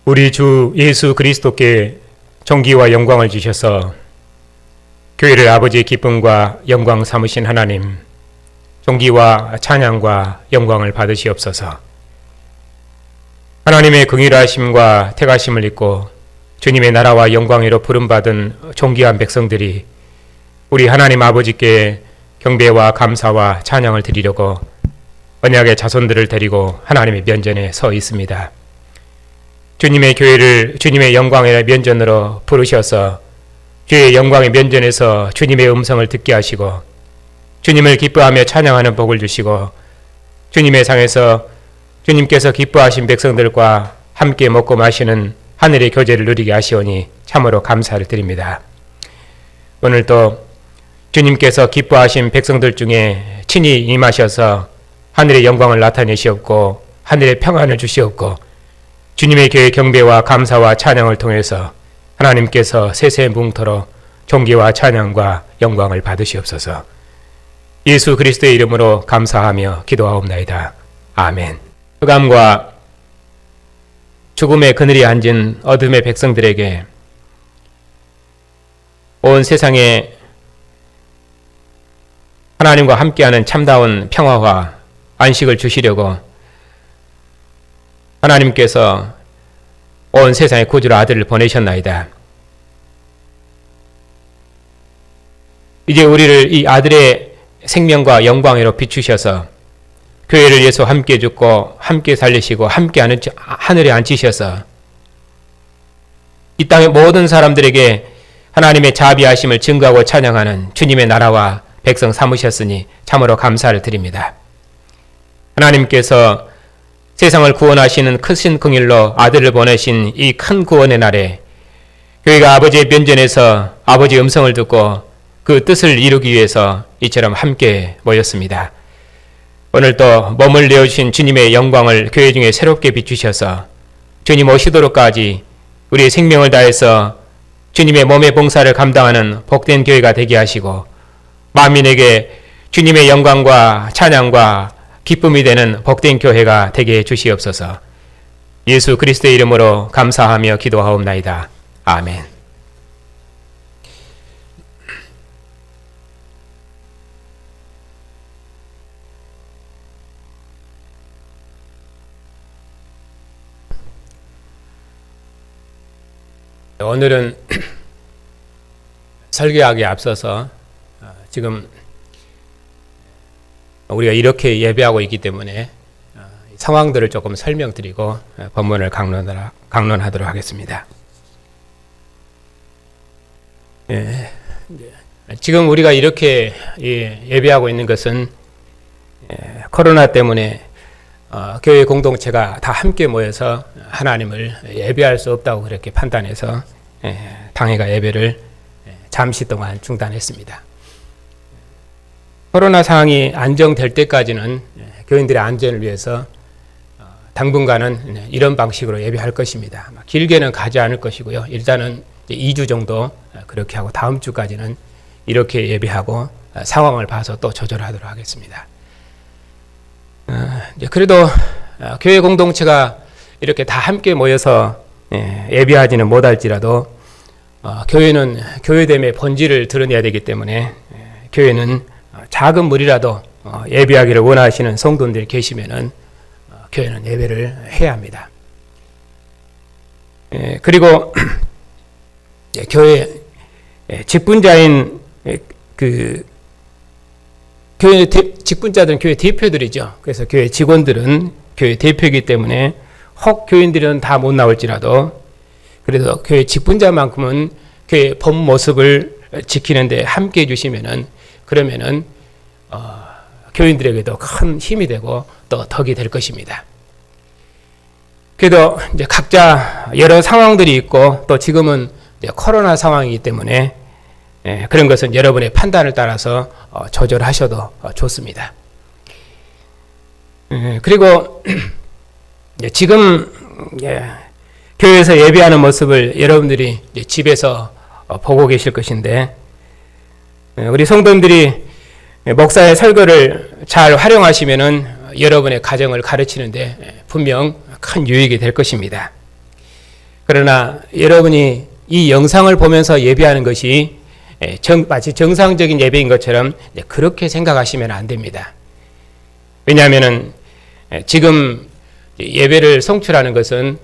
우리 주 예수 그리스도께 존귀와 영광을 주셔서 교회를 아버지의 기쁨과 영광 삼으신 하나님, 존귀와 찬양과 영광을 받으시옵소서. 하나님의 긍휼하심과 택하심을 입고 주님의 나라와 영광으로 부름받은 존귀한 백성들이 우리 하나님 아버지께 경배와 감사와 찬양을 드리려고 언약의 자손들을 데리고 하나님의 면전에 서 있습니다. 주님의 교회를 주님의 영광의 면전으로 부르셔서 주의 영광의 면전에서 주님의 음성을 듣게 하시고 주님을 기뻐하며 찬양하는 복을 주시고 주님의 상에서 주님께서 기뻐하신 백성들과 함께 먹고 마시는 하늘의 교제를 누리게 하시오니 참으로 감사를 드립니다. 오늘도 주님께서 기뻐하신 백성들 중에 친히 임하셔서 하늘의 영광을 나타내시옵고 하늘의 평안을 주시옵고 주님의 교회 경배와 감사와 찬양을 통해서 하나님께서 세세 뭉토록 존귀와 찬양과 영광을 받으시옵소서. 예수 그리스도의 이름으로 감사하며 기도하옵나이다. 아멘. 흑암과 죽음의 그늘이 앉은 어둠의 백성들에게 온 세상에 하나님과 함께하는 참다운 평화와 안식을 주시려고 하나님께서 온 세상에 구주로 아들을 보내셨나이다. 이제 우리를 이 아들의 생명과 영광으로 비추셔서 교회를 위해서 함께 죽고 함께 살리시고 함께 하늘에 앉히셔서 이 땅의 모든 사람들에게 하나님의 자비하심을 증거하고 찬양하는 주님의 나라와 백성 삼으셨으니 참으로 감사를 드립니다. 하나님께서 세상을 구원하시는 크신 긍휼로 아들을 보내신 이 큰 구원의 날에 교회가 아버지의 면전에서 아버지의 음성을 듣고 그 뜻을 이루기 위해서 이처럼 함께 모였습니다. 오늘도 몸을 내어주신 주님의 영광을 교회 중에 새롭게 비추셔서 주님 오시도록까지 우리의 생명을 다해서 주님의 몸의 봉사를 감당하는 복된 교회가 되게 하시고 만민에게 주님의 영광과 찬양과 기쁨이 되는 복된 교회가 되게 해주시옵소서. 예수 그리스도의 이름으로 감사하며 기도하옵나이다. 아멘. 오늘은 설교하기에 앞서서 지금 우리가 이렇게 예배하고 있기 때문에 상황들을 조금 설명드리고 본문을 강론하도록 하겠습니다. 지금 우리가 이렇게 예배하고 있는 것은 코로나 때문에 교회 공동체가 다 함께 모여서 하나님을 예배할 수 없다고 그렇게 판단해서 당회가 예배를 잠시 동안 중단했습니다. 코로나 상황이 안정될 때까지는 교인들의 안전을 위해서 당분간은 이런 방식으로 예배할 것입니다. 길게는 가지 않을 것이고요. 일단은 2주 정도 그렇게 하고 다음 주까지는 이렇게 예배하고 상황을 봐서 또 조절하도록 하겠습니다. 그래도 교회 공동체가 이렇게 다 함께 모여서 예배하지는 못할지라도 교회는 교회됨의 본질을 드러내야 되기 때문에 교회는 작은 무리라도 예배하기를 원하시는 성도들이 계시면은 교회는 예배를 해야 합니다. 그리고 교회 직분자인 교회 직분자들은 교회 대표들이죠. 그래서 교회 직원들은 교회 대표이기 때문에 혹 교인들은 다 못 나올지라도 그래도 교회 직분자만큼은 교회 본 모습을 지키는데 함께 해주시면은 그러면은 교인들에게도 큰 힘이 되고 또 덕이 될 것입니다. 그래도 이제 각자 여러 상황들이 있고 또 지금은 이제 코로나 상황이기 때문에 그런 것은 여러분의 판단을 따라서 조절하셔도 좋습니다. 그리고 지금 교회에서 예배하는 모습을 여러분들이 집에서 보고 계실 것인데 우리 성도님들이 목사의 설교를 잘 활용하시면은 여러분의 가정을 가르치는데 분명 큰 유익이 될 것입니다. 그러나 여러분이 이 영상을 보면서 예배하는 것이 마치 정상적인 예배인 것처럼 그렇게 생각하시면 안 됩니다. 왜냐하면 지금 예배를 성취하는 것은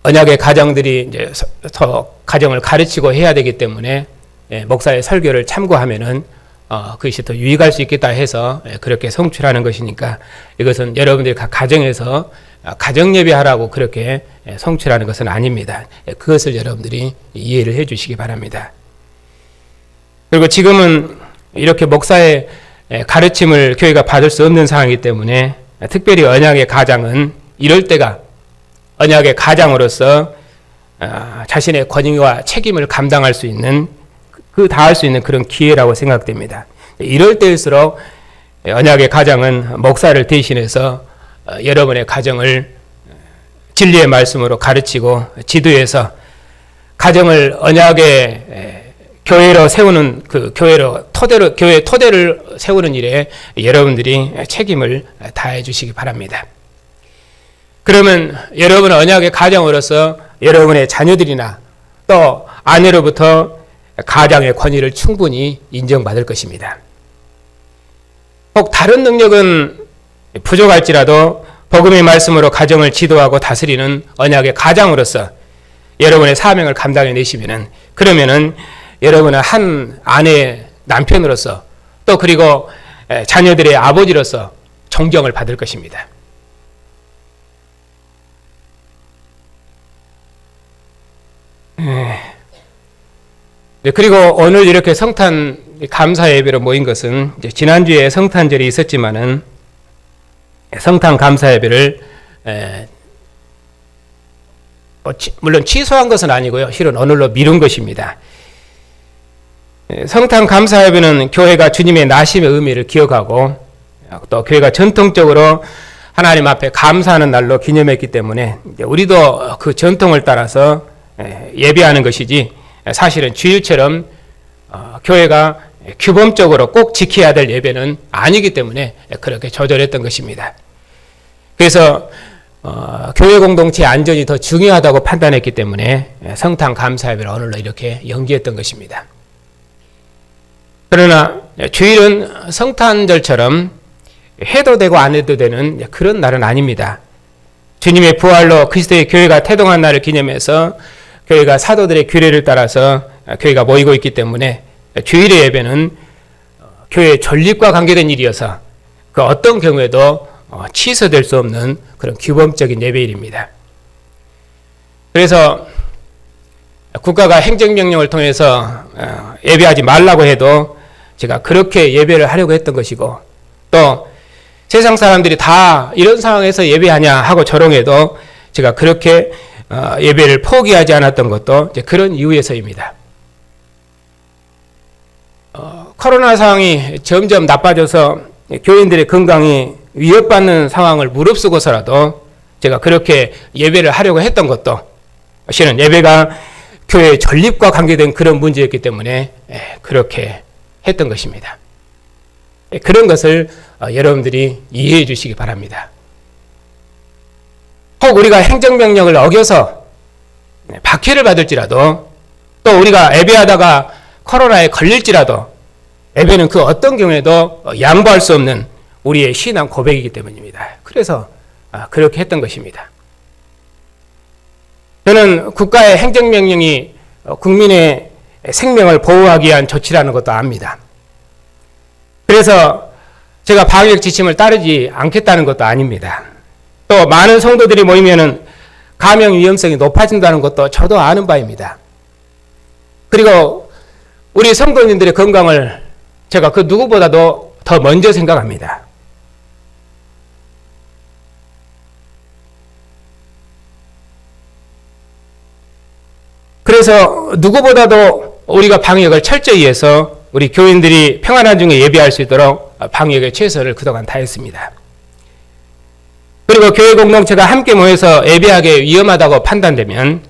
언약의 가정들이 이제 더 가정을 가르치고 해야 되기 때문에 목사의 설교를 참고하면은 그것이 더 유익할 수 있겠다 해서 그렇게 성취하는 것이니까 이것은 여러분들이 각 가정에서 가정 예배하라고 그렇게 성취하는 것은 아닙니다. 그것을 여러분들이 이해를 해 주시기 바랍니다. 그리고 지금은 이렇게 목사의 가르침을 교회가 받을 수 없는 상황이기 때문에 특별히 언약의 가장은 이럴 때가 언약의 가장으로서 자신의 권위와 책임을 감당할 수 있는 다할 수 있는 그런 기회라고 생각됩니다. 이럴 때일수록 언약의 가장은 목사를 대신해서 여러분의 가정을 진리의 말씀으로 가르치고 지도해서 가정을 언약의 교회로 세우는 교회 토대를 세우는 일에 여러분들이 책임을 다해 주시기 바랍니다. 그러면 여러분은 언약의 가정으로서 여러분의 자녀들이나 또 아내로부터 가장의 권위를 충분히 인정받을 것입니다. 혹 다른 능력은 부족할지라도 복음의 말씀으로 가정을 지도하고 다스리는 언약의 가장으로서 여러분의 사명을 감당해내시면은 그러면은 여러분은 한 아내의 남편으로서 또 그리고 자녀들의 아버지로서 존경을 받을 것입니다. 그리고 오늘 이렇게 성탄 감사 예배로 모인 것은 지난주에 성탄절이 있었지만은 성탄 감사 예배를 물론 취소한 것은 아니고요. 실은 오늘로 미룬 것입니다. 성탄 감사 예배는 교회가 주님의 나심의 의미를 기억하고 또 교회가 전통적으로 하나님 앞에 감사하는 날로 기념했기 때문에 우리도 그 전통을 따라서 예배하는 것이지 사실은 주일처럼 교회가 규범적으로 꼭 지켜야 될 예배는 아니기 때문에 그렇게 조절했던 것입니다. 그래서 교회 공동체의 안전이 더 중요하다고 판단했기 때문에 성탄 감사 예배를 오늘로 이렇게 연기했던 것입니다. 그러나 주일은 성탄절처럼 해도 되고 안 해도 되는 그런 날은 아닙니다. 주님의 부활로 그리스도의 교회가 태동한 날을 기념해서 교회가 사도들의 규례를 따라서 교회가 모이고 있기 때문에 주일의 예배는 교회의 존립과 관계된 일이어서 그 어떤 경우에도 취소될 수 없는 그런 규범적인 예배일입니다. 그래서 국가가 행정명령을 통해서 예배하지 말라고 해도 제가 그렇게 예배를 하려고 했던 것이고 또 세상 사람들이 다 이런 상황에서 예배하냐 하고 조롱해도 제가 그렇게 예배를 포기하지 않았던 것도 이제 그런 이유에서입니다. 코로나 상황이 점점 나빠져서 교인들의 건강이 위협받는 상황을 무릅쓰고서라도 제가 그렇게 예배를 하려고 했던 것도 실은 예배가 교회의 전립과 관계된 그런 문제였기 때문에 그렇게 했던 것입니다. 그런 것을 여러분들이 이해해 주시기 바랍니다. 혹 우리가 행정명령을 어겨서 박해를 받을지라도 또 우리가 예배하다가 코로나에 걸릴지라도 예배는 그 어떤 경우에도 양보할 수 없는 우리의 신앙 고백이기 때문입니다. 그래서 그렇게 했던 것입니다. 저는 국가의 행정명령이 국민의 생명을 보호하기 위한 조치라는 것도 압니다. 그래서 제가 방역 지침을 따르지 않겠다는 것도 아닙니다. 또 많은 성도들이 모이면은 감염 위험성이 높아진다는 것도 저도 아는 바입니다. 그리고 우리 성도님들의 건강을 제가 그 누구보다도 더 먼저 생각합니다. 그래서 누구보다도 우리가 방역을 철저히 해서 우리 교인들이 평안한 중에 예배할 수 있도록 방역에 최선을 그동안 다했습니다. 그리고 교회 공동체가 함께 모여서 예배하기 위험하다고 판단되면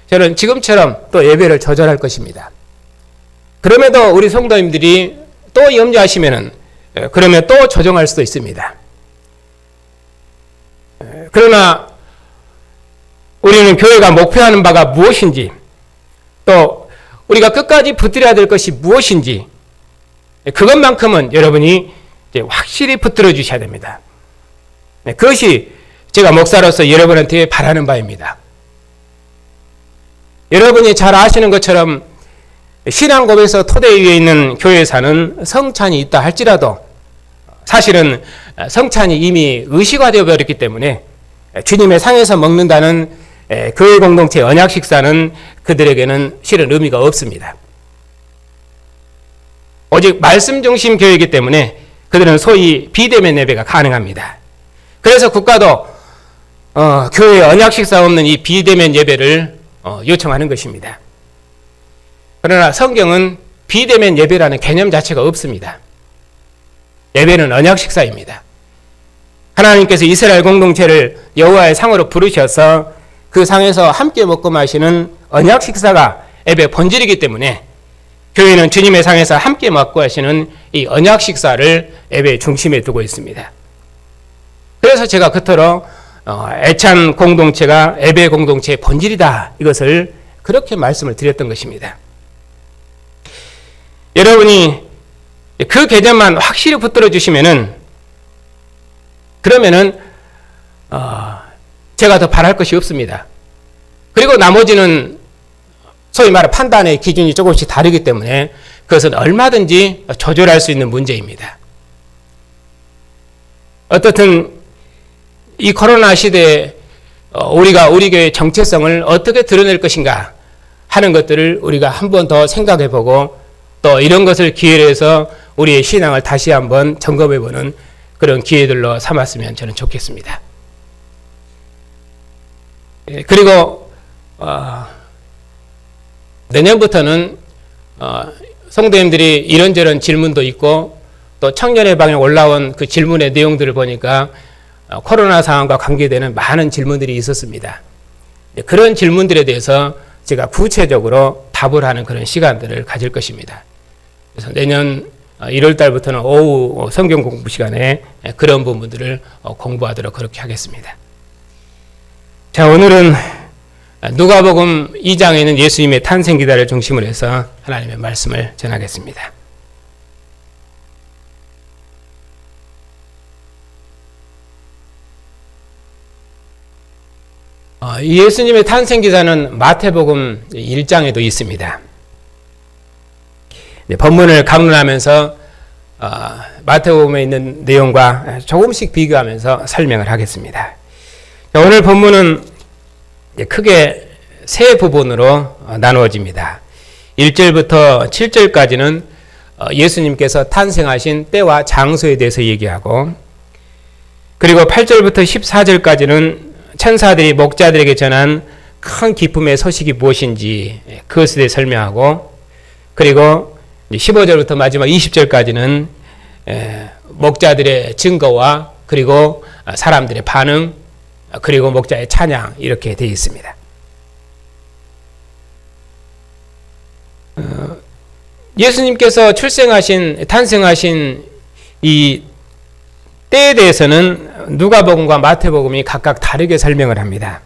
저는 지금처럼 또 예배를 조절할 것입니다. 그럼에도 우리 성도님들이 또 염려하시면은 그러면 또 조정할 수도 있습니다. 그러나 우리는 교회가 목표하는 바가 무엇인지, 또 우리가 끝까지 붙들어야 될 것이 무엇인지, 그것만큼은 여러분이 이제 확실히 붙들어 주셔야 됩니다. 그것이 제가 목사로서 여러분한테 바라는 바입니다. 여러분이 잘 아시는 것처럼 신앙고백에서 토대 위에 있는 교회사는 성찬이 있다 할지라도 사실은 성찬이 이미 의식화되어 버렸기 때문에 주님의 상에서 먹는다는 교회 공동체 언약 식사는 그들에게는 실은 의미가 없습니다. 오직 말씀 중심 교회이기 때문에 그들은 소위 비대면 예배가 가능합니다. 그래서 국가도 교회 언약 식사 없는 이 비대면 예배를 요청하는 것입니다. 그러나 성경은 비대면 예배라는 개념 자체가 없습니다. 예배는 언약 식사입니다. 하나님께서 이스라엘 공동체를 여호와의 상으로 부르셔서 그 상에서 함께 먹고 마시는 언약 식사가 예배 본질이기 때문에 교회는 주님의 상에서 함께 먹고 하시는 이 언약 식사를 예배의 중심에 두고 있습니다. 그래서 제가 그토록 애찬 공동체가 예배 공동체의 본질이다, 이것을 그렇게 말씀을 드렸던 것입니다. 여러분이 그 개념만 확실히 붙들어 주시면은, 그러면은 제가 더 바랄 것이 없습니다. 그리고 나머지는 소위 말해 판단의 기준이 조금씩 다르기 때문에 그것은 얼마든지 조절할 수 있는 문제입니다. 어떻든 이 코로나 시대에 우리가 우리 교회의 정체성을 어떻게 드러낼 것인가 하는 것들을 우리가 한 번 더 생각해 보고, 또 이런 것을 기회로 해서 우리의 신앙을 다시 한번 점검해 보는 그런 기회들로 삼았으면 저는 좋겠습니다. 그리고 내년부터는 성도님들이 이런저런 질문도 있고, 또 청년의 방에 올라온 그 질문의 내용들을 보니까 코로나 상황과 관계되는 많은 질문들이 있었습니다. 그런 질문들에 대해서 제가 구체적으로 답을 하는 그런 시간들을 가질 것입니다. 그래서 내년 1월 달부터는 오후 성경 공부 시간에 그런 부분들을 공부하도록 그렇게 하겠습니다. 자, 오늘은 누가복음 2장에 있는 예수님의 탄생 기다를 중심으로 해서 하나님의 말씀을 전하겠습니다. 예수님의 탄생 기사는 마태복음 1장에도 있습니다. 본문을 강론하면서 마태복음에 있는 내용과 조금씩 비교하면서 설명을 하겠습니다. 오늘 본문은 크게 세 부분으로 나누어집니다. 1절부터 7절까지는 예수님께서 탄생하신 때와 장소에 대해서 얘기하고, 그리고 8절부터 14절까지는 천사들이 목자들에게 전한 큰 기쁨의 소식이 무엇인지 그것에 대해 설명하고, 그리고 15절부터 마지막 20절까지는 목자들의 증거와 그리고 사람들의 반응, 그리고 목자의 찬양, 이렇게 되어 있습니다. 예수님께서 탄생하신 이 때에 대해서는 누가복음과 마태복음이 각각 다르게 설명을 합니다.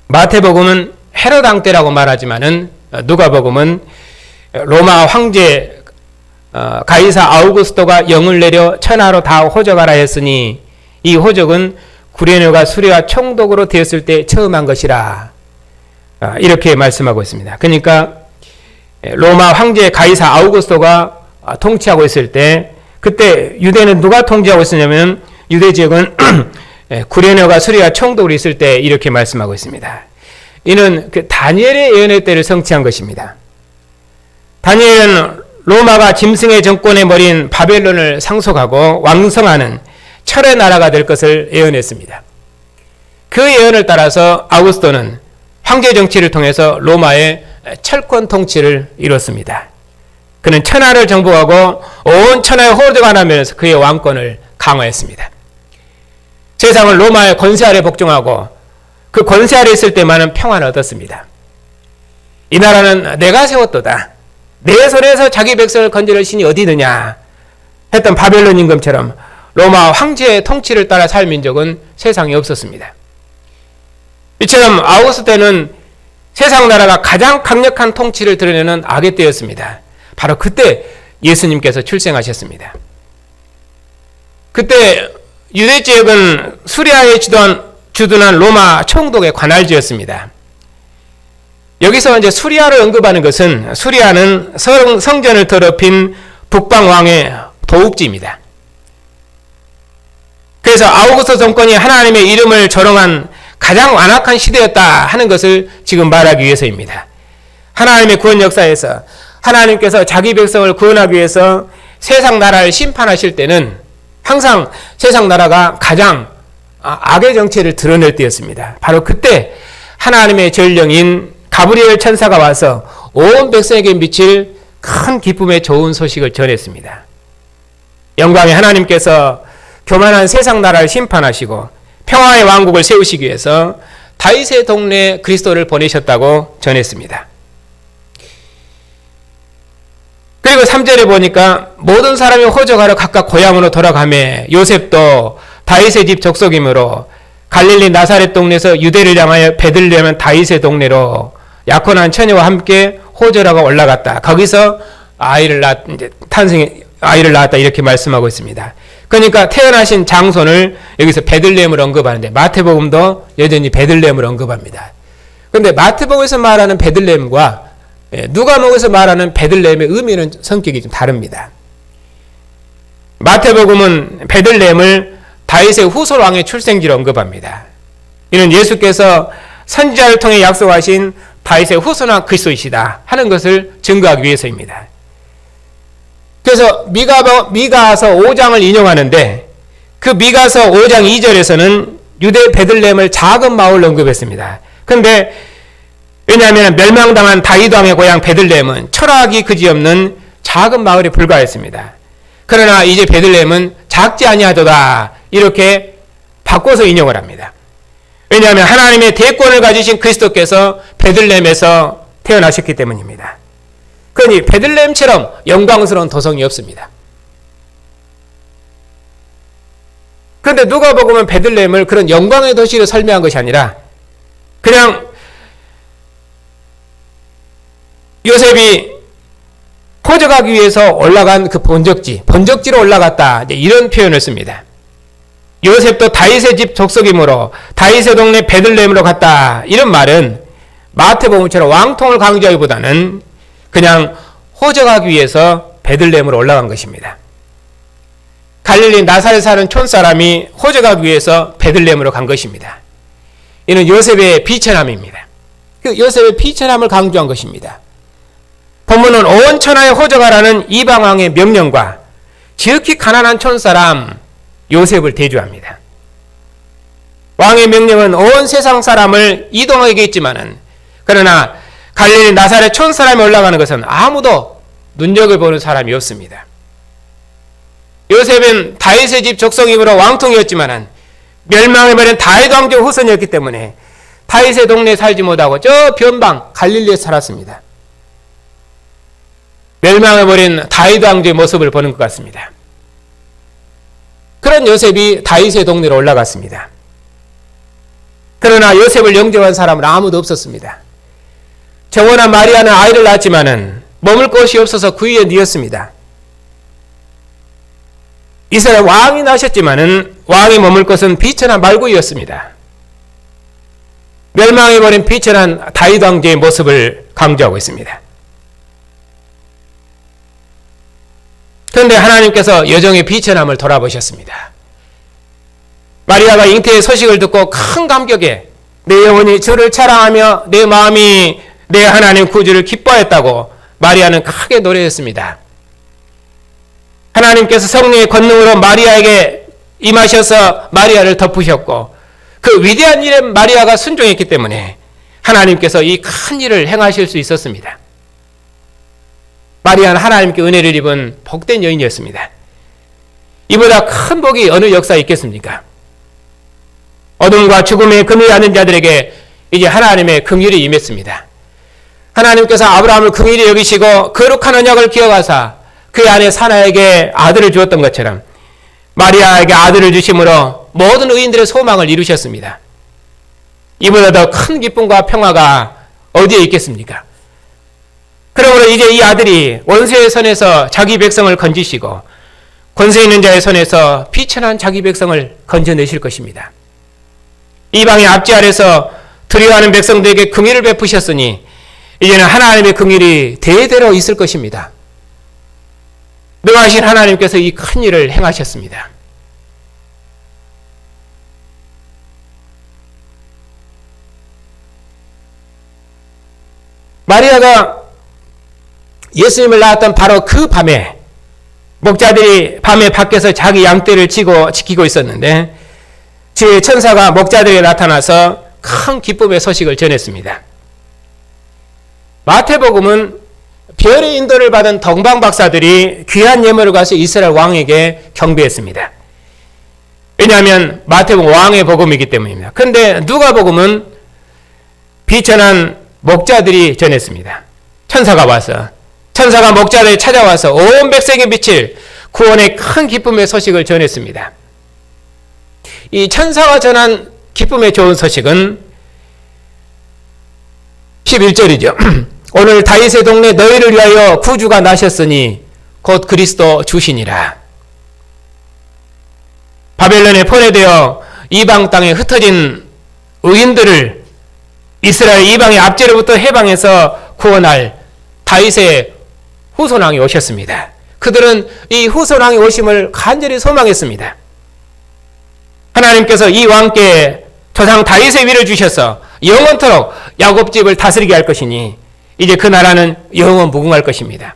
마태복음은 헤롯 왕 때라고 말하지만은 누가복음은 로마 황제 가이사 아우구스토가 영을 내려 천하로 다 호적하라 했으니 이 호적은 구레네가 수레와 총독으로 되었을 때 처음 한 것이라, 이렇게 말씀하고 있습니다. 그러니까 로마 황제 가이사 아우구스토가 통치하고 있을 때, 그때 유대는 누가 통치하고 있었냐면 유대 지역은 구레네가 수레와 총독으로 있을 때 이렇게 말씀하고 있습니다. 이는 그 다니엘의 예언의 때를 성취한 것입니다. 다니엘은 로마가 짐승의 정권의 머리인 바벨론을 상속하고 왕성하는 철의 나라가 될 것을 예언했습니다. 그 예언을 따라서 아우구스토는 황제 정치를 통해서 로마의 철권 통치를 이뤘습니다. 그는 천하를 정복하고 온 천하에 호르득하면서 그의 왕권을 강화했습니다. 세상을 로마의 권세 아래 복종하고 그 권세 아래 있을 때만은 평안을 얻었습니다. 이 나라는 내가 세웠도다, 내 손에서 자기 백성을 건져낼 신이 어디 있느냐 했던 바벨론 임금처럼 로마 황제의 통치를 따라 살 민족은 세상에 없었습니다. 이처럼 아우구스도 때는 세상 나라가 가장 강력한 통치를 드러내는 악의 때였습니다. 바로 그때 예수님께서 출생하셨습니다. 그때 유대 지역은 수리아에 주둔한 로마 총독의 관할지였습니다. 여기서 이제 수리아를 언급하는 것은 수리아는 성전을 더럽힌 북방 왕의 도읍지입니다. 그래서 아우구스도 정권이 하나님의 이름을 조롱한 가장 완악한 시대였다 하는 것을 지금 말하기 위해서입니다. 하나님의 구원 역사에서 하나님께서 자기 백성을 구원하기 위해서 세상 나라를 심판하실 때는 항상 세상 나라가 가장 악의 정체를 드러낼 때였습니다. 바로 그때 하나님의 전령인 가브리엘 천사가 와서 온 백성에게 미칠 큰 기쁨의 좋은 소식을 전했습니다. 영광의 하나님께서 교만한 세상 나라를 심판하시고 평화의 왕국을 세우시기 위해서 다윗의 동네에 그리스도를 보내셨다고 전했습니다. 그리고 3절에 보니까 모든 사람이 호적하러 각각 고향으로 돌아가매 요셉도 다윗의 집 족속이므로 갈릴리 나사렛 동네에서 유대를 향하여 베들레헴은 다윗의 동네로 약혼한 처녀와 함께 호적하러 올라갔다. 거기서 아이를 낳았다 이렇게 말씀하고 있습니다. 그러니까 태어나신 장소를 여기서 베들레헴을 언급하는데 마태복음도 여전히 베들레헴을 언급합니다. 그런데 마태복음에서 말하는 베들레헴과 누가복음에서 말하는 베들레헴의 의미는 성격이 좀 다릅니다. 마태복음은 베들레헴을 다윗의 후손 왕의 출생지로 언급합니다. 이는 예수께서 선지자를 통해 약속하신 다윗의 후손 왕 그리스도이시다 하는 것을 증거하기 위해서입니다. 그래서 미가서 5장을 인용하는데 그 미가서 5장 2절에서는 유대 베들레헴을 작은 마을로 언급했습니다. 그런데 왜냐하면 멸망당한 다윗 왕의 고향 베들레헴은 철학이 그지없는 작은 마을에 불과했습니다. 그러나 이제 베들레헴은 작지 아니하도다 이렇게 바꿔서 인용을 합니다. 왜냐하면 하나님의 대권을 가지신 그리스도께서 베들레헴에서 태어나셨기 때문입니다. 그러니 베들레헴처럼 영광스러운 도성이 없습니다. 그런데 누가복음은 베들레헴을 그런 영광의 도시로 설명한 것이 아니라 그냥 요셉이 호적하기 위해서 올라간 그 번적지로 올라갔다 이런 표현을 씁니다. 요셉도 다윗의 집 족속이므로 다윗의 동네 베들레헴으로 갔다 이런 말은 마태복음처럼 왕통을 강조하기보다는 그냥 호적하기 위해서 베들레헴으로 올라간 것입니다. 갈릴리 나사렛 사는 촌사람이 호적하기 위해서 베들레헴으로 간 것입니다. 이는 요셉의 비천함입니다. 그 요셉의 비천함을 강조한 것입니다. 본문은 온 천하에 호적하라는 이방왕의 명령과 지극히 가난한 촌사람 요셉을 대조합니다. 왕의 명령은 온 세상 사람을 이동하게 했지만은 그러나 갈릴리 나사렛 촌사람이 올라가는 것은 아무도 눈여겨 보는 사람이 없습니다. 요셉은 다윗의 집 족속이므로 왕통이었지만은 멸망해버린 다윗 왕조 후손이었기 때문에 다윗의 동네에 살지 못하고 저 변방 갈릴리에 살았습니다. 멸망해버린 다윗 왕조의 모습을 보는 것 같습니다. 그런 요셉이 다윗의 동네로 올라갔습니다. 그러나 요셉을 영접한 사람은 아무도 없었습니다. 정원한 마리아는 아이를 낳았지만은 머물 곳이 없어서 그 위에 누웠습니다. 이스라엘 왕이 나셨지만은 왕이 머물 곳은 비천한 말구이였습니다. 멸망해버린 비천한 다윗 왕조의 모습을 강조하고 있습니다. 그런데 하나님께서 여정의 비천함을 돌아보셨습니다. 마리아가 잉태의 소식을 듣고 큰 감격에 내 영혼이 주를 찬양하며 내 마음이 내 하나님 구주를 기뻐했다고 마리아는 크게 노래했습니다. 하나님께서 성령의 권능으로 마리아에게 임하셔서 마리아를 덮으셨고 그 위대한 일에 마리아가 순종했기 때문에 하나님께서 이 큰 일을 행하실 수 있었습니다. 마리아는 하나님께 은혜를 입은 복된 여인이었습니다. 이보다 큰 복이 어느 역사에 있겠습니까? 어둠과 죽음의 금이 앉은 자들에게 이제 하나님의 긍휼이 임했습니다. 하나님께서 아브라함을 긍휼히 여기시고 거룩한 언약을 기억하사 그 안에 사나에게 아들을 주었던 것처럼 마리아에게 아들을 주심으로 모든 의인들의 소망을 이루셨습니다. 이보다 더 큰 기쁨과 평화가 어디에 있겠습니까? 그러므로 이제 이 아들이 원수의 손에서 자기 백성을 건지시고 권세 있는 자의 손에서 비천한 자기 백성을 건져내실 것입니다. 이방의 압제 아래서 두려워하는 백성들에게 긍휼을 베푸셨으니 이제는 하나님의 긍휼이 대대로 있을 것입니다. 능하신 하나님께서 이 큰 일을 행하셨습니다. 마리아가 예수님을 낳았던 바로 그 밤에 목자들이 밤에 밖에서 자기 양떼를 지키고 있었는데 주의 천사가 목자들에게 나타나서 큰 기쁨의 소식을 전했습니다. 마태복음은 별의 인도를 받은 동방 박사들이 귀한 예물을 가서 이스라엘 왕에게 경배했습니다. 왜냐하면 마태복음 왕의 복음이기 때문입니다. 그런데 누가복음은 비천한 목자들이 전했습니다. 천사가 와서 천사가 목자들에 찾아와서 온 백성에 비칠 구원의 큰 기쁨의 소식을 전했습니다. 이 천사가 전한 기쁨의 좋은 소식은 11절이죠. 오늘 다윗의 동네 너희를 위하여 구주가 나셨으니 곧 그리스도 주시니라. 바벨론에 포로되어 이방 땅에 흩어진 의인들을 이스라엘 이방의 압제로부터 해방해서 구원할 다윗의 후손왕이 오셨습니다. 그들은 이 후손왕이 오심을 간절히 소망했습니다. 하나님께서 이 왕께 조상 다윗의 위를 주셔서 영원토록 야곱집을 다스리게 할 것이니 이제 그 나라는 영원 무궁할 것입니다.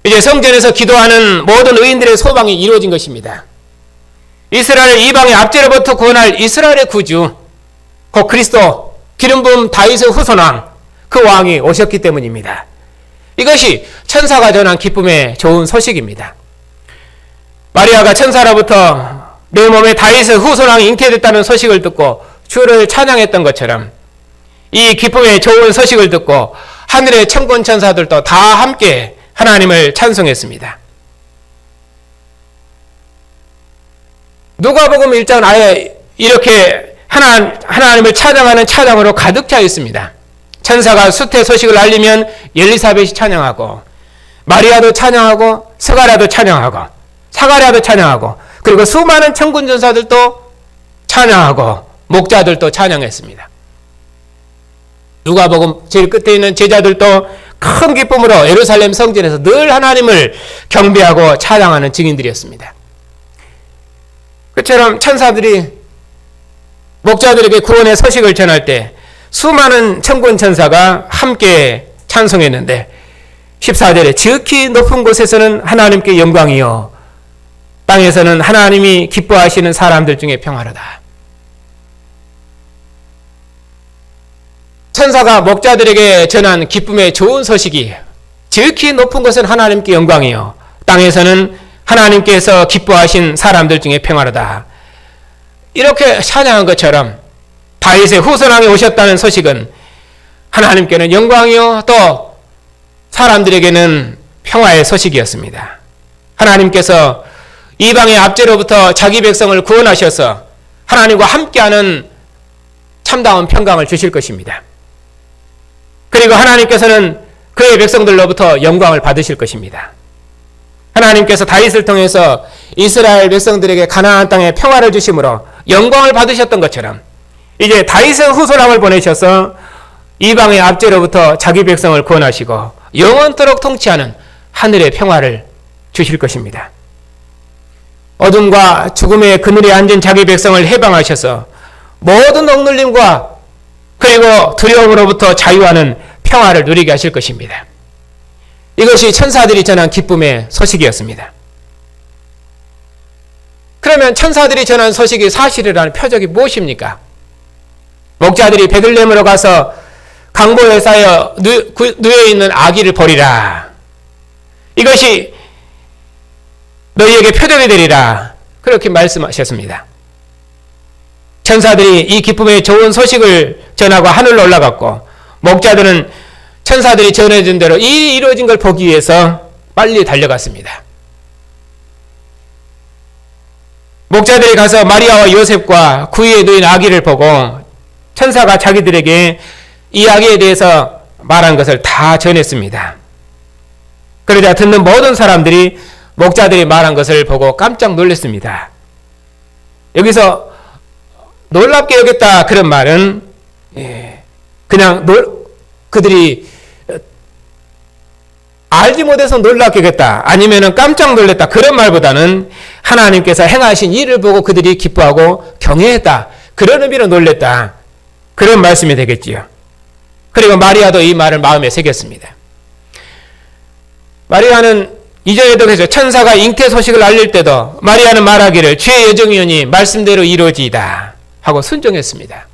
이제 성전에서 기도하는 모든 의인들의 소망이 이루어진 것입니다. 이스라엘 이방의 압제로부터 구원할 이스라엘의 구주 곧 그리스도 기름 부음 다윗의 후손왕 그 왕이 오셨기 때문입니다. 이것이 천사가 전한 기쁨의 좋은 소식입니다. 마리아가 천사로부터 내 몸에 다윗의 후손왕이 잉태됐다는 소식을 듣고 주를 찬양했던 것처럼 이 기쁨의 좋은 소식을 듣고 하늘의 천군 천사들도 다 함께 하나님을 찬송했습니다. 누가복음 1장은 아예 이렇게 하나님을 찬양하는 찬양으로 가득 차 있습니다. 천사가 수태 소식을 알리면 엘리사벳이 찬양하고 마리아도 찬양하고 스가랴도 찬양하고 사가랴도 찬양하고 그리고 수많은 천군 천사들도 찬양하고 목자들도 찬양했습니다. 누가복음 제일 끝에 있는 제자들도 큰 기쁨으로 예루살렘 성전에서 늘 하나님을 경배하고 찬양하는 증인들이었습니다. 그처럼 천사들이 목자들에게 구원의 소식을 전할 때 수많은 천군 천사가 함께 찬송했는데 14절에 지극히 높은 곳에서는 하나님께 영광이요 땅에서는 하나님이 기뻐하시는 사람들 중에 평화로다. 천사가 목자들에게 전한 기쁨의 좋은 소식이 지극히 높은 곳은 하나님께 영광이요 땅에서는 하나님께서 기뻐하신 사람들 중에 평화로다. 이렇게 찬양한 것처럼 다윗의 후손왕이 오셨다는 소식은 하나님께는 영광이요 또 사람들에게는 평화의 소식이었습니다. 하나님께서 이방의 압제로부터 자기 백성을 구원하셔서 하나님과 함께하는 참다운 평강을 주실 것입니다. 그리고 하나님께서는 그의 백성들로부터 영광을 받으실 것입니다. 하나님께서 다윗을 통해서 이스라엘 백성들에게 가나안 땅에 평화를 주심으로 영광을 받으셨던 것처럼 이제 다윗의 후손왕을 보내셔서 이방의 압제로부터 자기 백성을 구원하시고 영원토록 통치하는 하늘의 평화를 주실 것입니다. 어둠과 죽음의 그늘에 앉은 자기 백성을 해방하셔서 모든 억눌림과 그리고 두려움으로부터 자유하는 평화를 누리게 하실 것입니다. 이것이 천사들이 전한 기쁨의 소식이었습니다. 그러면 천사들이 전한 소식이 사실이라는 표적이 무엇입니까? 목자들이 베들레헴으로 가서 강보에 쌓여 누워있는 아기를 보리라. 이것이 너희에게 표적이 되리라. 그렇게 말씀하셨습니다. 천사들이 이 기쁨의 좋은 소식을 전하고 하늘로 올라갔고 목자들은 천사들이 전해준 대로 이 이루어진 걸 보기 위해서 빨리 달려갔습니다. 목자들이 가서 마리아와 요셉과 구유에 누인 아기를 보고 천사가 자기들에게 이 아기에 대해서 말한 것을 다 전했습니다. 그러자 듣는 모든 사람들이 목자들이 말한 것을 보고 깜짝 놀랐습니다. 여기서 놀랍게 여겼다 그런 말은 그냥 그들이 알지 못해서 놀랍게 여겼다 아니면 깜짝 놀랐다 그런 말보다는 하나님께서 행하신 일을 보고 그들이 기뻐하고 경외했다 그런 의미로 놀랐다 그런 말씀이 되겠지요. 그리고 마리아도 이 말을 마음에 새겼습니다. 마리아는 이전에도 그래서 천사가 잉태 소식을 알릴 때도 마리아는 말하기를 주의 여정이오니 말씀대로 이루어지이다 하고 순종했습니다.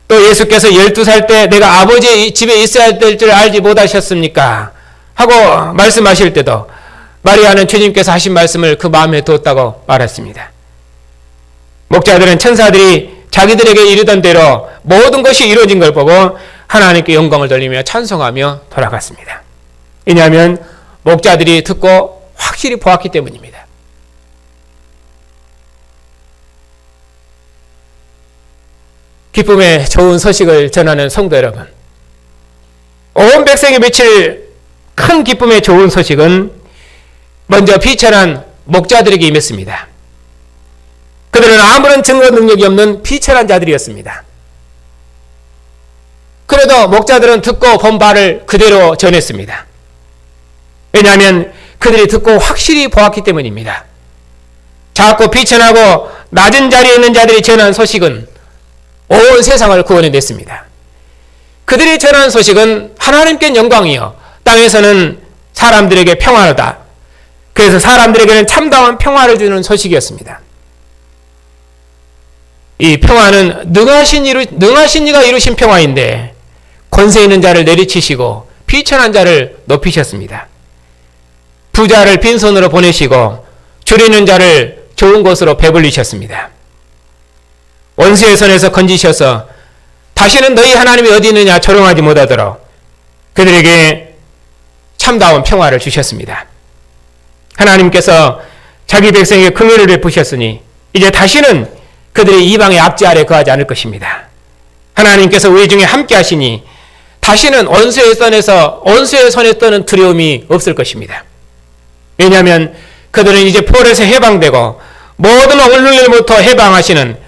또 예수께서 12살 때 내가 아버지의 집에 있어야 될 줄 알지 못하셨습니까? 하고 말씀하실 때도 마리아는 주님께서 하신 말씀을 그 마음에 두었다고 말했습니다. 목자들은 천사들이 자기들에게 이르던 대로 모든 것이 이루어진 걸 보고 하나님께 영광을 돌리며 찬송하며 돌아갔습니다. 왜냐하면 목자들이 듣고 확실히 보았기 때문입니다. 기쁨의 좋은 소식을 전하는 성도 여러분, 온 백성이 미칠 큰 기쁨의 좋은 소식은 먼저 비천한 목자들에게 임했습니다. 그들은 아무런 증거 능력이 없는 비천한 자들이었습니다. 그래도 목자들은 듣고 본 바를 그대로 전했습니다. 왜냐하면 그들이 듣고 확실히 보았기 때문입니다. 작고 비천하고 낮은 자리에 있는 자들이 전한 소식은 온 세상을 구원해냈습니다. 그들이 전한 소식은 하나님께 영광이요 땅에서는 사람들에게 평화로다. 그래서 사람들에게는 참다운 평화를 주는 소식이었습니다. 이 평화는 능하신 이가 이루신 평화인데 권세 있는 자를 내리치시고 비천한 자를 높이셨습니다. 부자를 빈손으로 보내시고 줄이는 자를 좋은 곳으로 배불리셨습니다. 원수의 손에서 건지셔서 다시는 너희 하나님이 어디 있느냐 조롱하지 못하도록 그들에게 참다운 평화를 주셨습니다. 하나님께서 자기 백성에게 긍휼을 베푸셨으니 이제 다시는 그들이 이방의 압제 아래 거하지 않을 것입니다. 하나님께서 우리 중에 함께 하시니 다시는 원수의 손에 떠는 두려움이 없을 것입니다. 왜냐하면 그들은 이제 포로에서 해방되고 모든 억눌림으로부터 해방하시는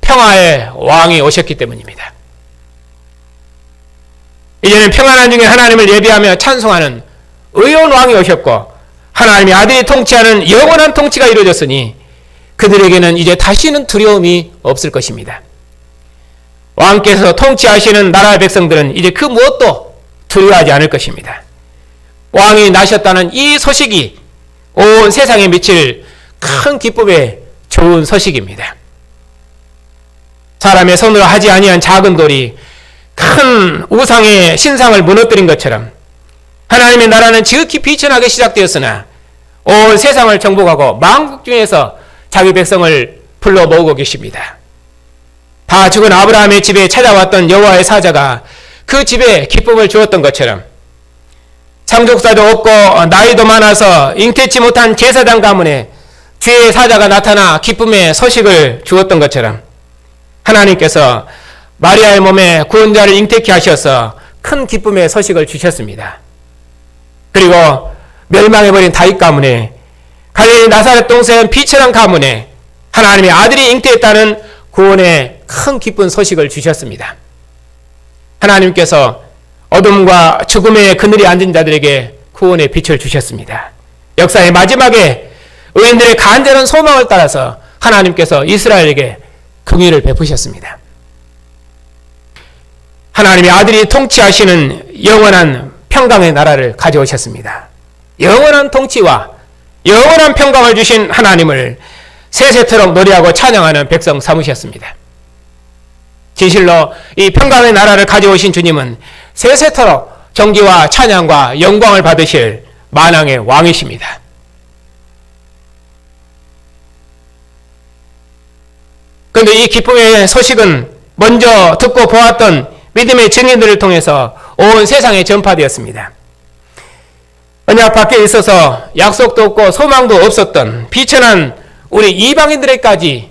평화의 왕이 오셨기 때문입니다. 이제는 평안한 중에 하나님을 예배하며 찬송하는 의로운 왕이 오셨고 하나님의 아들이 통치하는 영원한 통치가 이루어졌으니 그들에게는 이제 다시는 두려움이 없을 것입니다. 왕께서 통치하시는 나라의 백성들은 이제 그 무엇도 두려워하지 않을 것입니다. 왕이 나셨다는 이 소식이 온 세상에 미칠 큰 기쁨의 좋은 소식입니다. 사람의 손으로 하지 아니한 작은 돌이 큰 우상의 신상을 무너뜨린 것처럼 하나님의 나라는 지극히 비천하게 시작되었으나 온 세상을 정복하고 만국 중에서 자기 백성을 불러 모으고 계십니다. 다 죽은 아브라함의 집에 찾아왔던 여호와의 사자가 그 집에 기쁨을 주었던 것처럼 상속사도 없고 나이도 많아서 잉태치 못한 제사장 가문에 주의 사자가 나타나 기쁨의 소식을 주었던 것처럼 하나님께서 마리아의 몸에 구원자를 잉태케 하셔서 큰 기쁨의 소식을 주셨습니다. 그리고 멸망해버린 다윗 가문에 갈릴리 나사렛 동생 비천한 가문에 하나님의 아들이 잉태했다는 구원의 큰 기쁜 소식을 주셨습니다. 하나님께서 어둠과 죽음의 그늘에 앉은 자들에게 구원의 빛을 주셨습니다. 역사의 마지막에 의인들의 간절한 소망을 따라서 하나님께서 이스라엘에게 긍휼을 베푸셨습니다. 하나님의 아들이 통치하시는 영원한 평강의 나라를 가져오셨습니다. 영원한 통치와 영원한 평강을 주신 하나님을 세세토록 노래하고 찬양하는 백성 삼으셨습니다. 진실로 이 평강의 나라를 가져오신 주님은 세세토록 존귀와 찬양과 영광을 받으실 만왕의 왕이십니다. 그런데 이 기쁨의 소식은 먼저 듣고 보았던 믿음의 증인들을 통해서 온 세상에 전파되었습니다. 언약 밖에 있어서 약속도 없고 소망도 없었던 비천한 우리 이방인들에게까지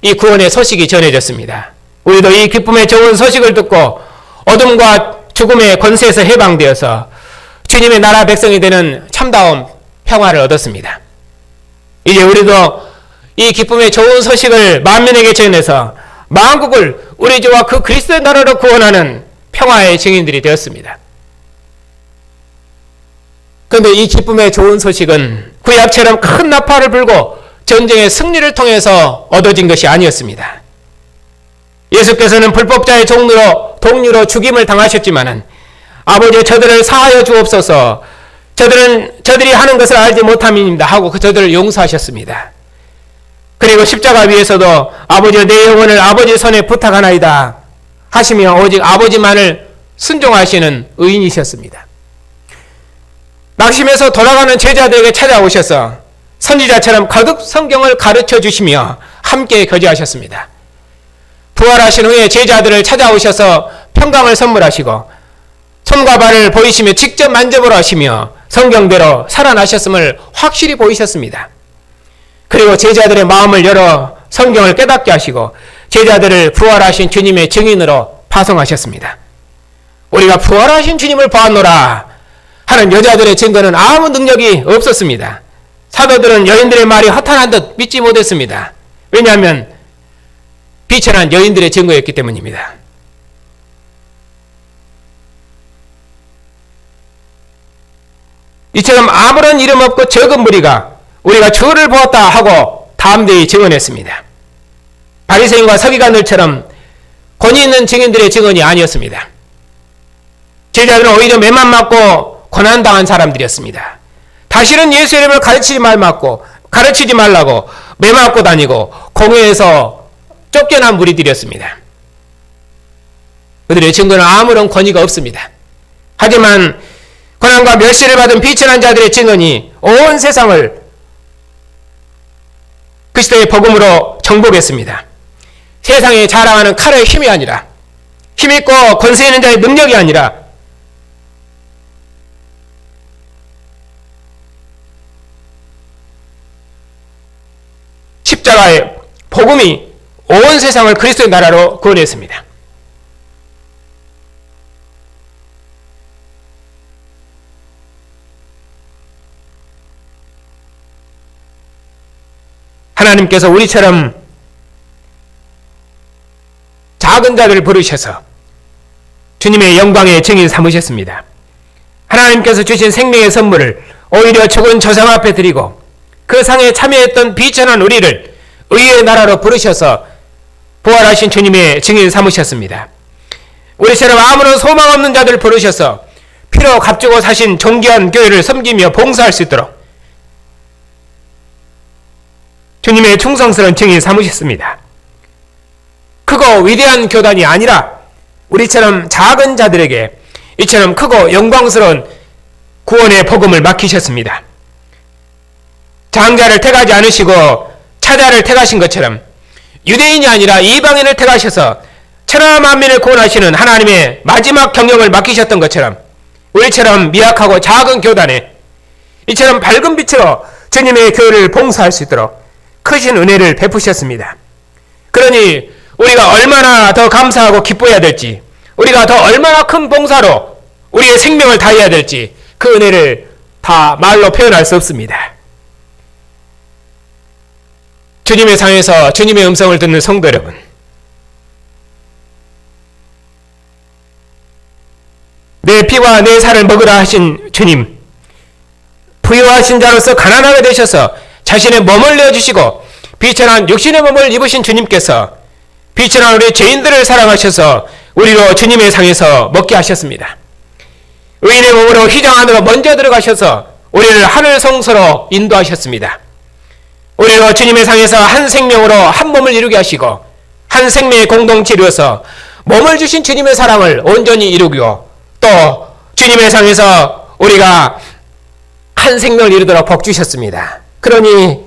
이 구원의 소식이 전해졌습니다. 우리도 이 기쁨의 좋은 소식을 듣고 어둠과 죽음의 권세에서 해방되어서 주님의 나라 백성이 되는 참다운 평화를 얻었습니다. 이제 우리도 이 기쁨의 좋은 소식을 만민에게 전해서 만국을 우리 주와 그 그리스도의 나라로 구원하는 평화의 증인들이 되었습니다. 그런데 이 기쁨의 좋은 소식은 구약처럼 큰 나팔을 불고 전쟁의 승리를 통해서 얻어진 것이 아니었습니다. 예수께서는 불법자의 동류로 죽임을 당하셨지만은 아버지 저들을 사하여 주옵소서, 저들이 하는 것을 알지 못함입니다 하고 저들을 용서하셨습니다. 그리고 십자가 위에서도 아버지 내 영혼을 아버지 손에 부탁하나이다 하시며 오직 아버지만을 순종하시는 의인이셨습니다. 낙심해서 돌아가는 제자들에게 찾아오셔서 선지자처럼 거듭 성경을 가르쳐 주시며 함께 교제하셨습니다. 부활하신 후에 제자들을 찾아오셔서 평강을 선물하시고 손과 발을 보이시며 직접 만져보라 하시며 성경대로 살아나셨음을 확실히 보이셨습니다. 그리고 제자들의 마음을 열어 성경을 깨닫게 하시고 제자들을 부활하신 주님의 증인으로 파송하셨습니다. 우리가 부활하신 주님을 보았노라 하는 여자들의 증거는 아무 능력이 없었습니다. 사도들은 여인들의 말이 허탄한 듯 믿지 못했습니다. 왜냐하면 비천한 여인들의 증거였기 때문입니다. 이처럼 아무런 이름 없고 적은 무리가 우리가 주를 보았다 하고 담대히 증언했습니다. 바리새인과 서기관들처럼 권위 있는 증인들의 증언이 아니었습니다. 제자들은 오히려 매만 맞고 고난당한 사람들이었습니다. 다시는 예수 이름을 가르치지 말라고 매 맞고 다니고 공회에서 쫓겨난 무리들이었습니다. 그들의 증거는 아무런 권위가 없습니다. 하지만 고난과 멸시를 받은 비천한 자들의 증언이 온 세상을 그리스도의 복음으로 정복했습니다. 세상에 자랑하는 칼의 힘이 아니라, 힘있고 권세 있는 자의 능력이 아니라 십자가의 복음이 온 세상을 그리스도의 나라로 구원했습니다. 하나님께서 우리처럼 작은 자들을 부르셔서 주님의 영광의 증인 삼으셨습니다. 하나님께서 주신 생명의 선물을 오히려 죽은 조상 앞에 드리고 그 상에 참여했던 비천한 우리를 의의 나라로 부르셔서 부활하신 주님의 증인 삼으셨습니다. 우리처럼 아무런 소망 없는 자들을 부르셔서 피로 값주고 사신 존귀한 교회를 섬기며 봉사할 수 있도록 주님의 충성스러운 증인 삼으셨습니다. 크고 위대한 교단이 아니라 우리처럼 작은 자들에게 이처럼 크고 영광스러운 구원의 복음을 맡기셨습니다. 장자를 택하지 않으시고 차자를 택하신 것처럼 유대인이 아니라 이방인을 택하셔서 천하 만민을 구원하시는 하나님의 마지막 경영을 맡기셨던 것처럼 우리처럼 미약하고 작은 교단에 이처럼 밝은 빛으로 주님의 교회를 봉사할 수 있도록 크신 은혜를 베푸셨습니다. 그러니 우리가 얼마나 더 감사하고 기뻐해야 될지, 우리가 더 얼마나 큰 봉사로 우리의 생명을 다해야 될지 그 은혜를 다 말로 표현할 수 없습니다. 주님의 상에서 주님의 음성을 듣는 성도 여러분, 내 피와 내 살을 먹으라 하신 주님, 부유하신 자로서 가난하게 되셔서 자신의 몸을 내어주시고 비천한 육신의 몸을 입으신 주님께서 비천한 우리 죄인들을 사랑하셔서 우리로 주님의 상에서 먹게 하셨습니다. 의인의 몸으로 휘장 안으로 먼저 들어가셔서 우리를 하늘 성소로 인도하셨습니다. 우리로 주님의 상에서 한 생명으로 한 몸을 이루게 하시고 한 생명의 공동체를 이루어서 몸을 주신 주님의 사랑을 온전히 이루고 또 주님의 상에서 우리가 한 생명을 이루도록 복 주셨습니다. 그러니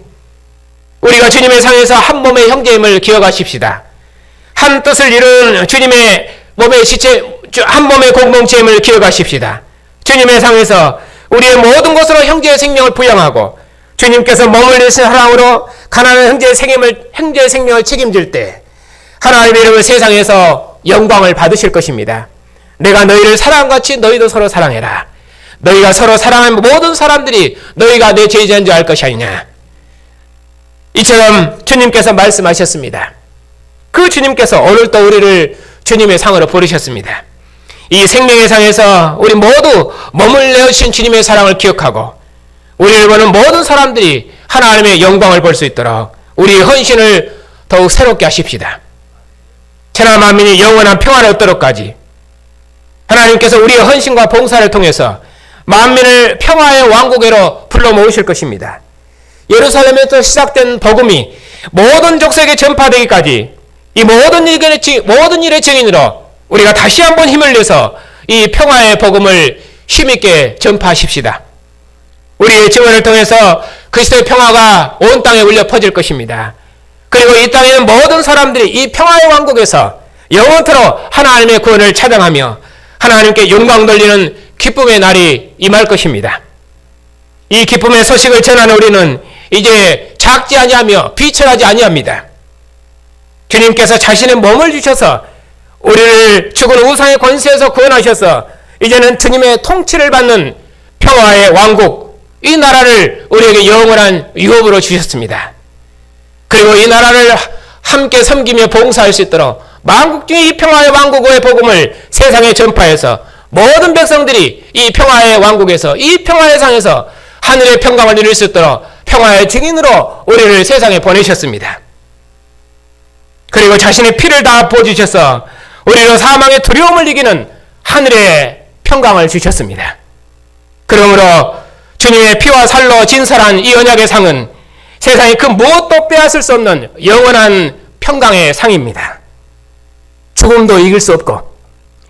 우리가 주님의 상에서 한 몸의 형제임을 기억하십시다. 한 뜻을 이룬 주님의 몸의 지체, 한 몸의 공동체임을 기억하십시다. 주님의 상에서 우리의 모든 것으로 형제의 생명을 부양하고 주님께서 몸을 내신 사랑으로 가난한 형제의 생명을 책임질 때 하나님의 이름을 세상에서 영광을 받으실 것입니다. 내가 너희를 사랑같이 너희도 서로 사랑해라. 너희가 서로 사랑하는 모든 사람들이 너희가 내 제자인 줄 알 것이 아니냐. 이처럼 주님께서 말씀하셨습니다. 그 주님께서 오늘도 우리를 주님의 상으로 부르셨습니다. 이 생명의 상에서 우리 모두 머물러 주신 주님의 사랑을 기억하고 우리를 보는 모든 사람들이 하나님의 영광을 볼 수 있도록 우리의 헌신을 더욱 새롭게 하십시다. 천하 만민이 영원한 평안을 얻도록까지 하나님께서 우리의 헌신과 봉사를 통해서 만민을 평화의 왕국으로 불러 모으실 것입니다. 예루살렘에서 시작된 복음이 모든 족속에 전파되기까지 이 모든 일의 증인으로 우리가 다시 한번 힘을 내서 이 평화의 복음을 힘있게 전파하십시다. 우리의 증언을 통해서 그리스도의 평화가 온 땅에 울려 퍼질 것입니다. 그리고 이 땅에 있는 모든 사람들이 이 평화의 왕국에서 영원토록 하나님의 구원을 찬양하며 하나님께 영광 돌리는 기쁨의 날이 임할 것입니다. 이 기쁨의 소식을 전하는 우리는 이제 작지 아니하며 비천하지 아니합니다. 주님께서 자신의 몸을 주셔서 우리를 죽은 우상의 권세에서 구원하셔서 이제는 주님의 통치를 받는 평화의 왕국, 이 나라를 우리에게 영원한 유업으로 주셨습니다. 그리고 이 나라를 함께 섬기며 봉사할 수 있도록 만국 중에 이 평화의 왕국의 복음을 세상에 전파해서 모든 백성들이 이 평화의 왕국에서 이 평화의 상에서 하늘의 평강을 누릴 수 있도록 평화의 증인으로 우리를 세상에 보내셨습니다. 그리고 자신의 피를 다 부어주셔서 우리로 사망의 두려움을 이기는 하늘의 평강을 주셨습니다. 그러므로 주님의 피와 살로 진설한 이 언약의 상은 세상에 그 무엇도 빼앗을 수 없는 영원한 평강의 상입니다. 죽음도 이길 수 없고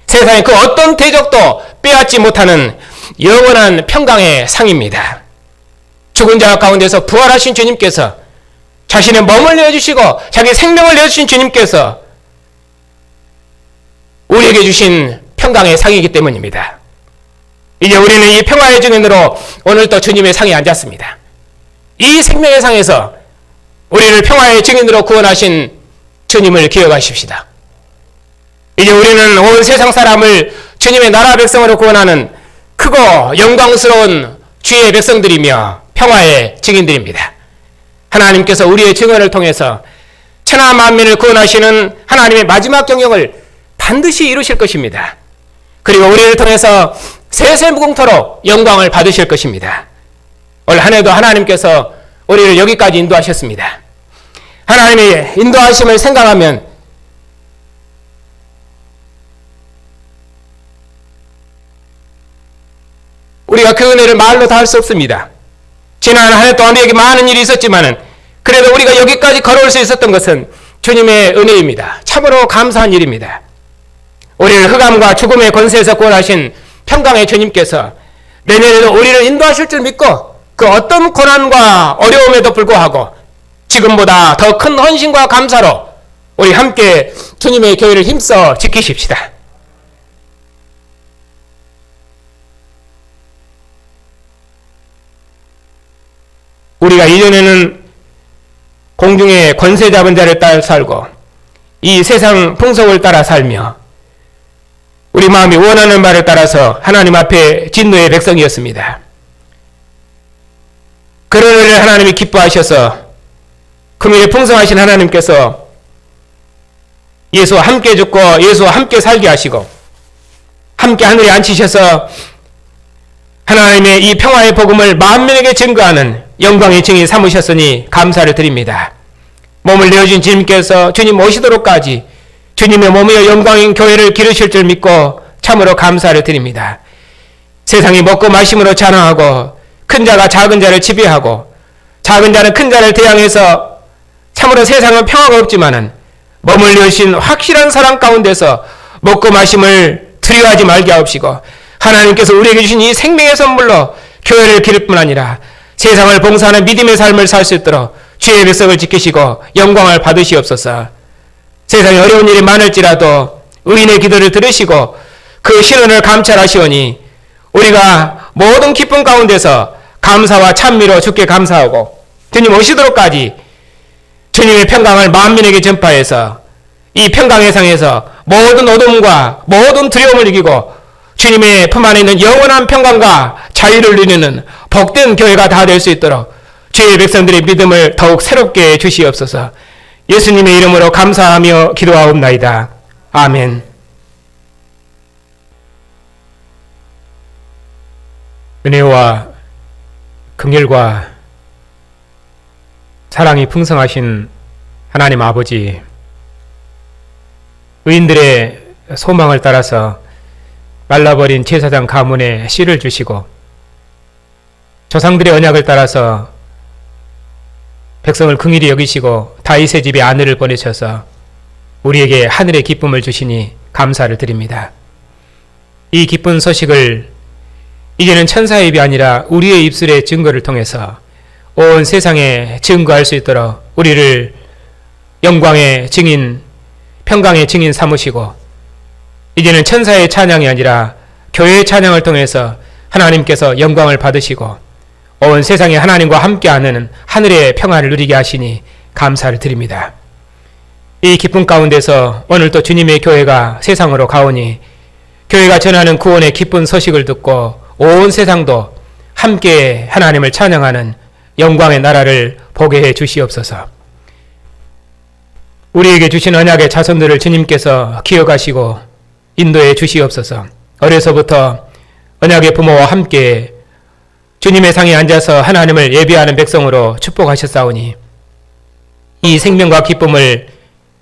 세상에 그 어떤 대적도 빼앗지 못하는 영원한 평강의 상입니다. 죽은 자 가운데서 부활하신 주님께서 자신의 몸을 내어주시고 자기 생명을 내어주신 주님께서 우리에게 주신 평강의 상이기 때문입니다. 이제 우리는 이 평화의 증인으로 오늘 또 주님의 상에 앉았습니다. 이 생명의 상에서 우리를 평화의 증인으로 구원하신 주님을 기억하십시다. 이제 우리는 온 세상 사람을 주님의 나라 백성으로 구원하는 크고 영광스러운 주의 백성들이며 평화의 증인들입니다. 하나님께서 우리의 증언을 통해서 천하 만민을 구원하시는 하나님의 마지막 경영을 반드시 이루실 것입니다. 그리고 우리를 통해서 세세무궁토록 영광을 받으실 것입니다. 올 한 해도 하나님께서 우리를 여기까지 인도하셨습니다. 하나님의 인도하심을 생각하면 우리가 그 은혜를 말로 다 할 수 없습니다. 지난 한 해 동안 우리에게 많은 일이 있었지만은 그래도 우리가 여기까지 걸어올 수 있었던 것은 주님의 은혜입니다. 참으로 감사한 일입니다. 우리를 흑암과 죽음의 권세에서 구원하신 평강의 주님께서 내년에도 우리를 인도하실 줄 믿고 그 어떤 고난과 어려움에도 불구하고 지금보다 더 큰 헌신과 감사로 우리 함께 주님의 교회를 힘써 지키십시다. 우리가 이전에는 공중의 권세 잡은 자를 따라 살고 이 세상 풍속을 따라 살며 우리 마음이 원하는 바를 따라서 하나님 앞에 진노의 백성이었습니다. 그런 일을 하나님이 기뻐하셔서 금일에 풍성하신 하나님께서 예수와 함께 죽고 예수와 함께 살게 하시고 함께 하늘에 앉히셔서 하나님의 이 평화의 복음을 만민에게 증거하는 영광의 증인 삼으셨으니 감사를 드립니다. 몸을 내어준 주님께서 주님 오시도록까지 주님의 몸이여 영광인 교회를 기르실 줄 믿고 참으로 감사를 드립니다. 세상이 먹고 마심으로 자랑하고 큰 자가 작은 자를 지배하고 작은 자는 큰 자를 대항해서 참으로 세상은 평화가 없지만은 몸을 내어주신 확실한 사랑 가운데서 먹고 마심을 두려워하지 말게 하옵시고 하나님께서 우리에게 주신 이 생명의 선물로 교회를 기를 뿐 아니라 세상을 봉사하는 믿음의 삶을 살 수 있도록 주의 백성을 지키시고 영광을 받으시옵소서. 세상에 어려운 일이 많을지라도 의인의 기도를 들으시고 그 신원을 감찰하시오니 우리가 모든 기쁨 가운데서 감사와 찬미로 주께 감사하고 주님 오시도록까지 주님의 평강을 만민에게 전파해서 이 평강의 상에서 모든 어둠과 모든 두려움을 이기고 주님의 품 안에 있는 영원한 평강과 자유를 누리는 복된 교회가 다 될 수 있도록 주의 백성들의 믿음을 더욱 새롭게 주시옵소서. 예수님의 이름으로 감사하며 기도하옵나이다. 아멘. 은혜와 긍휼과 사랑이 풍성하신 하나님 아버지, 의인들의 소망을 따라서 말라버린 제사장 가문에 씨를 주시고 조상들의 언약을 따라서 백성을 긍휼히 여기시고 다윗의 집에 아내를 보내셔서 우리에게 하늘의 기쁨을 주시니 감사를 드립니다. 이 기쁜 소식을 이제는 천사의 입이 아니라 우리의 입술의 증거를 통해서 온 세상에 증거할 수 있도록 우리를 영광의 증인, 평강의 증인 삼으시고 이제는 천사의 찬양이 아니라 교회의 찬양을 통해서 하나님께서 영광을 받으시고 온 세상에 하나님과 함께하는 하늘의 평안을 누리게 하시니 감사를 드립니다. 이 기쁨 가운데서 오늘 또 주님의 교회가 세상으로 가오니 교회가 전하는 구원의 기쁜 소식을 듣고 온 세상도 함께 하나님을 찬양하는 영광의 나라를 보게 해 주시옵소서. 우리에게 주신 언약의 자손들을 주님께서 기억하시고 인도해 주시옵소서. 어려서부터 언약의 부모와 함께 주님의 상에 앉아서 하나님을 예배하는 백성으로 축복하셨사오니 이 생명과 기쁨을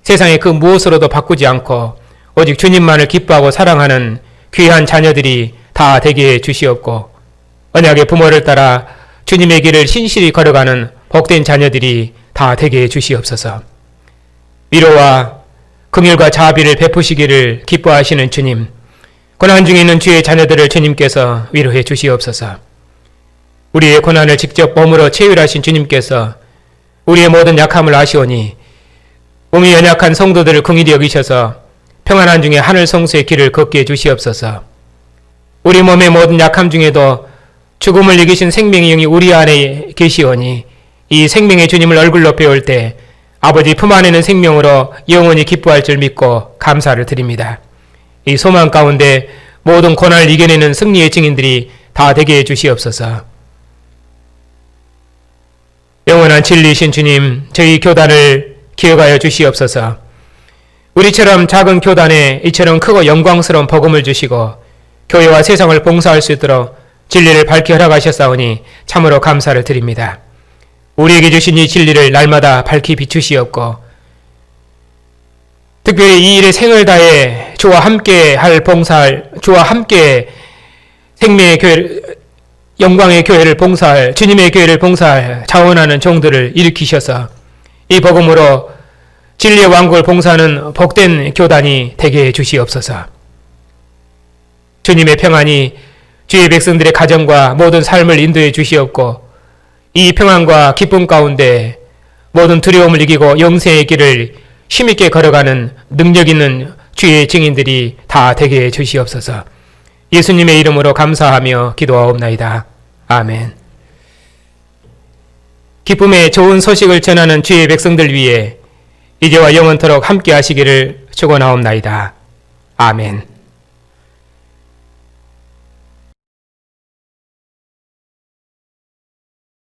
세상의 그 무엇으로도 바꾸지 않고 오직 주님만을 기뻐하고 사랑하는 귀한 자녀들이 다 되게 해 주시옵고 언약의 부모를 따라 주님의 길을 신실히 걸어가는 복된 자녀들이 다 되게 해 주시옵소서. 위로와 긍휼과 자비를 베푸시기를 기뻐하시는 주님, 고난 중에 있는 주의 자녀들을 주님께서 위로해 주시옵소서. 우리의 고난을 직접 몸으로 체휼하신 주님께서 우리의 모든 약함을 아시오니 몸이 연약한 성도들을 긍휼히 여기셔서 평안한 중에 하늘 성수의 길을 걷게 해 주시옵소서. 우리 몸의 모든 약함 중에도 죽음을 이기신 생명의 영이 우리 안에 계시오니 이 생명의 주님을 얼굴로 배울 때 아버지 품 안에는 생명으로 영원히 기뻐할 줄 믿고 감사를 드립니다. 이 소망 가운데 모든 고난을 이겨내는 승리의 증인들이 다 되게 해 주시옵소서. 영원한 진리이신 주님, 저희 교단을 기억하여 주시옵소서. 우리처럼 작은 교단에 이처럼 크고 영광스러운 복음을 주시고 교회와 세상을 봉사할 수 있도록 진리를 밝게 허락하셨사오니 참으로 감사를 드립니다. 우리에게 주신 이 진리를 날마다 밝히 비추시옵고 특별히 이 일에 생을 다해 주와 함께 할 봉사할, 주와 함께 생명의 교회, 영광의 교회를 봉사할, 주님의 교회를 봉사할 자원하는 종들을 일으키셔서 이 복음으로 진리의 왕국을 봉사하는 복된 교단이 되게 해 주시옵소서. 주님의 평안이 주의 백성들의 가정과 모든 삶을 인도해 주시옵고 이 평안과 기쁨 가운데 모든 두려움을 이기고 영생의 길을 힘있게 걸어가는 능력 있는 주의 증인들이 다 되게 해 주시옵소서. 예수님의 이름으로 감사하며 기도하옵나이다. 아멘. 기쁨의 좋은 소식을 전하는 주의 백성들 위해 이제와 영원토록 함께 하시기를 축원하옵나이다. 아멘.